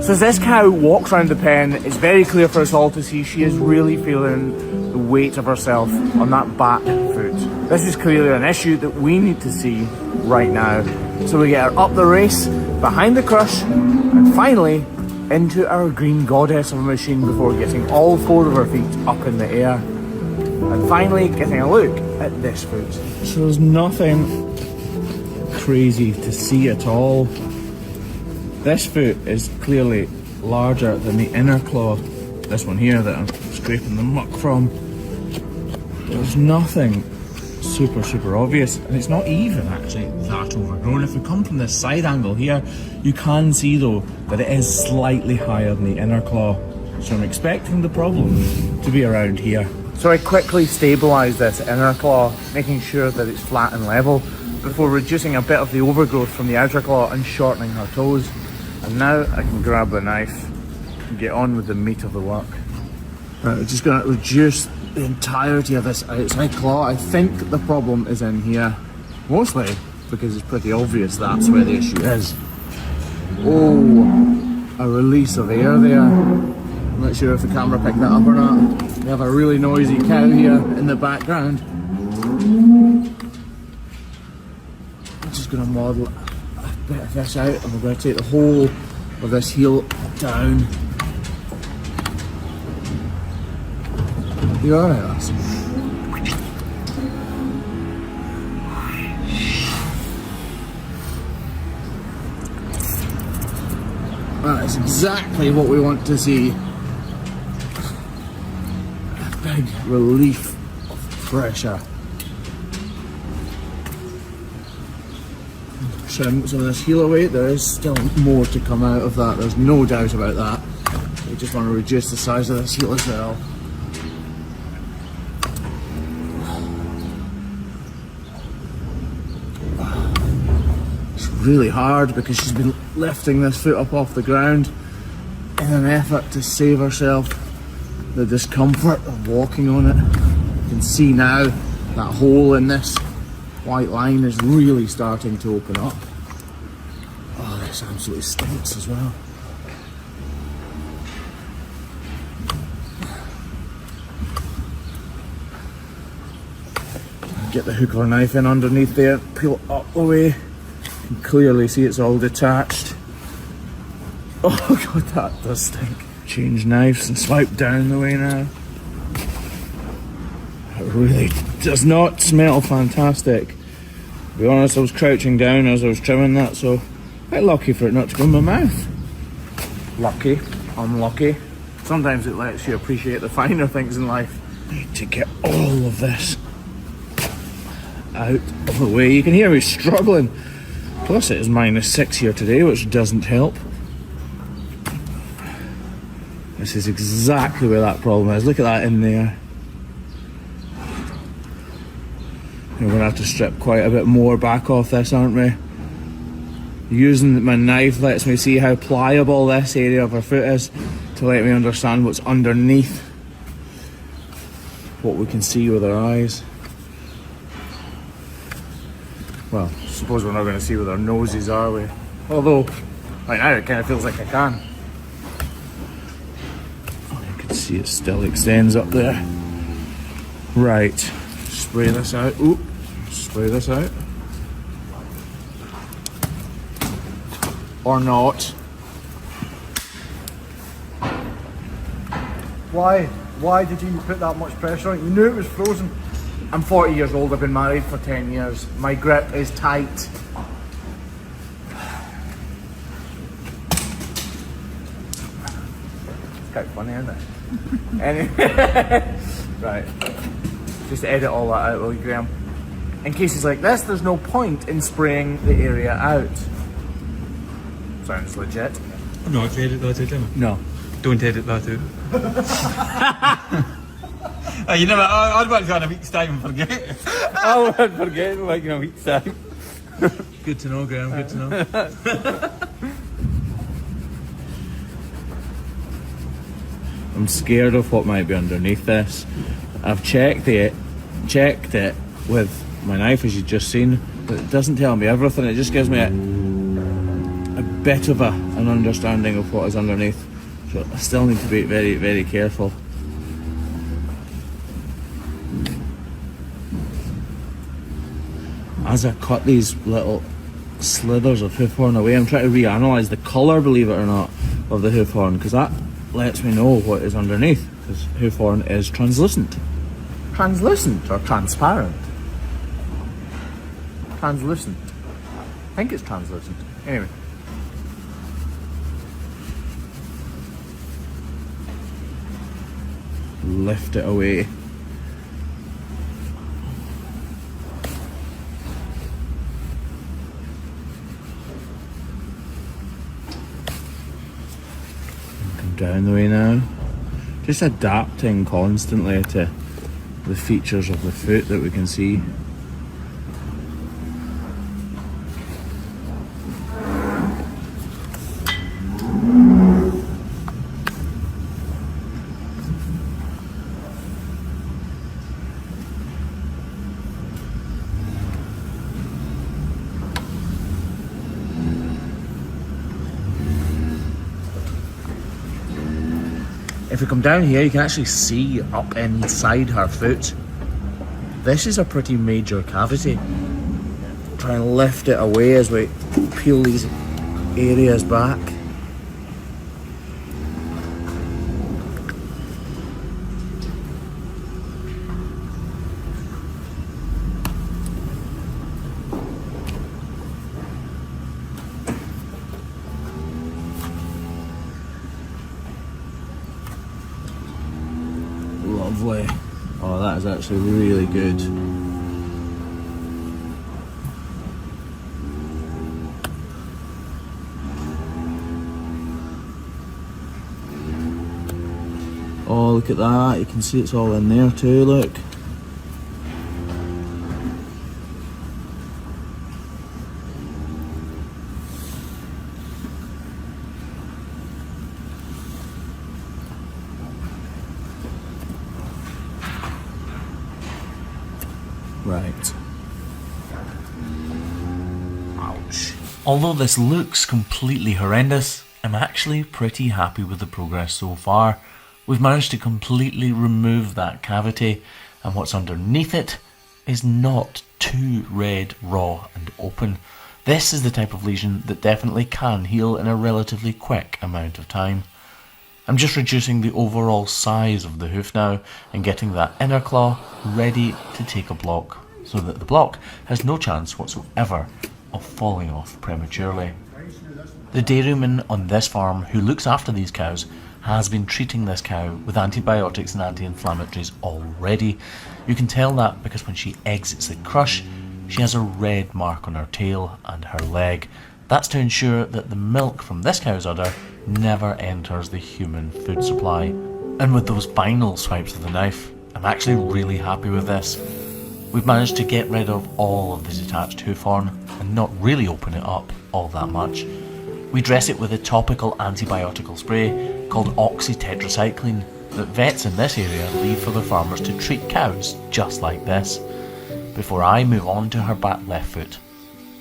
So as this cow walks around the pen, it's very clear for us all to see she is really feeling the weight of herself on that back foot. This is clearly an issue that we need to see right now. So we get her up the race, behind the crush, and finally into our green goddess of a machine before getting all 4 of her feet up in the air. And finally getting a look at this foot. So there's nothing crazy to see at all. This foot is clearly larger than the inner claw. This one here that I'm scraping the muck from. There's nothing super obvious, and it's not even actually that overgrown. If we come from this side angle here, you can see though that it is slightly higher than the inner claw. So I'm expecting the problem to be around here. So I quickly stabilise this inner claw, making sure that it's flat and level, before reducing a bit of the overgrowth from the outer claw and shortening her toes. And now I can grab the knife and get on with the meat of the work. Right, we're just going to reduce the entirety of this outside claw. I think the problem is in here, mostly because it's pretty obvious that's where the issue is. Oh, a release of air there. I'm not sure if the camera picked that up or not. We have a really noisy cow here in the background. I'm just going to model a bit of this out, and we're going to take the whole of this heel down. You alright, lass? That is exactly what we want to see. A big relief of pressure. Trim some of this heel away. There is still more to come out of that, there's no doubt about that. We just want to reduce the size of this heel as well. Really hard because she's been lifting this foot up off the ground in an effort to save herself the discomfort of walking on it. You can see now that hole in this white line is really starting to open up. Oh, this absolutely stinks as well. Get the hook or knife in underneath there, peel it up the way. You can clearly see it's all detached. Oh god, that does stink. Change knives and swipe down the way now. It really does not smell fantastic. To be honest, I was crouching down as I was trimming that, so quite lucky for it not to go in my mouth. Lucky, unlucky. Sometimes it lets you appreciate the finer things in life. Need to get all of this out of the way. You can hear me struggling. Plus it is -6 here today, which doesn't help. This is exactly where that problem is. Look at that in there. We're going to have to strip quite a bit more back off this, aren't we? Using my knife lets me see how pliable this area of her foot is, to let me understand what's underneath what we can see with our eyes. Well, I suppose we're not going to see with our noses, are we? Although, right now it kind of feels like I can. Oh, you can see it still extends up there. Right, spray this out. Oop, spray this out. Or not. Why did you put that much pressure on it? You knew it was frozen. I'm 40 years old, I've been married for 10 years. My grip is tight. It's quite funny, isn't it? Anyway, right. Just edit all that out, will you, Graham? In cases like this, there's no point in spraying the area out. Sounds legit. I'm not to edit that out, am I? No. Don't edit that out. Oh, you never, I'd work on a week's time and forget. I won't forget like in a week's time. Good to know, Graham, good to know. I'm scared of what might be underneath this. I've checked it with my knife, as you've just seen, but it doesn't tell me everything. It just gives me a bit of a an understanding of what is underneath. So I still need to be very, very careful. As I cut these little slithers of hoof horn away, I'm trying to reanalyse the colour, believe it or not, of the hoof horn, because that lets me know what is underneath, because hoof horn is translucent. Translucent or transparent? Translucent. I think it's translucent. Anyway. Lift it away. Come down the way now. Just adapting constantly to the features of the foot that we can see. If we come down here, you can actually see up inside her foot. This is a pretty major cavity. Try and lift it away as we peel these areas back. Lovely. Oh, that is actually really good. Oh, look at that. You can see it's all in there too, look. Right. Ouch. Although this looks completely horrendous, I'm actually pretty happy with the progress so far. We've managed to completely remove that cavity, and what's underneath it is not too red, raw and open. This is the type of lesion that definitely can heal in a relatively quick amount of time. I'm just reducing the overall size of the hoof now and getting that inner claw ready to take a block, so that the block has no chance whatsoever of falling off prematurely. The dairyman on this farm who looks after these cows has been treating this cow with antibiotics and anti-inflammatories already. You can tell that because when she exits the crush, she has a red mark on her tail and her leg. That's to ensure that the milk from this cow's udder never enters the human food supply. And with those final swipes of the knife, I'm actually really happy with this. We've managed to get rid of all of the detached hoof horn and not really open it up all that much. We dress it with a topical antibiotical spray called oxytetracycline that vets in this area leave for the farmers to treat cows just like this, before I move on to her back left foot.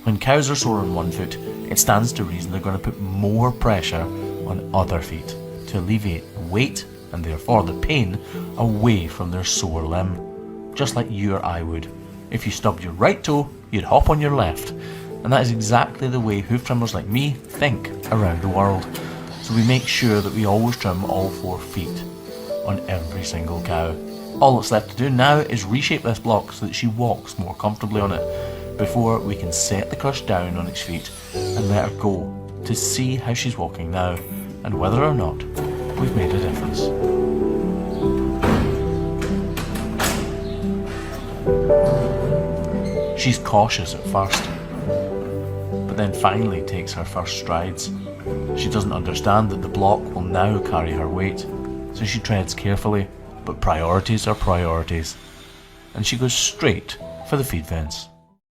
When cows are sore on one foot, it stands to reason they're going to put more pressure on other feet to alleviate the weight and therefore the pain away from their sore limb. Just like you or I would. If you stubbed your right toe, you'd hop on your left. And that is exactly the way hoof trimmers like me think around the world. So we make sure that we always trim all 4 feet on every single cow. All that's left to do now is reshape this block so that she walks more comfortably on it before we can set the crush down on its feet and let her go to see how she's walking now and whether or not we've made a difference. She's cautious at first, but then finally takes her first strides. She doesn't understand that the block will now carry her weight, so she treads carefully, but priorities are priorities, and she goes straight for the feed fence.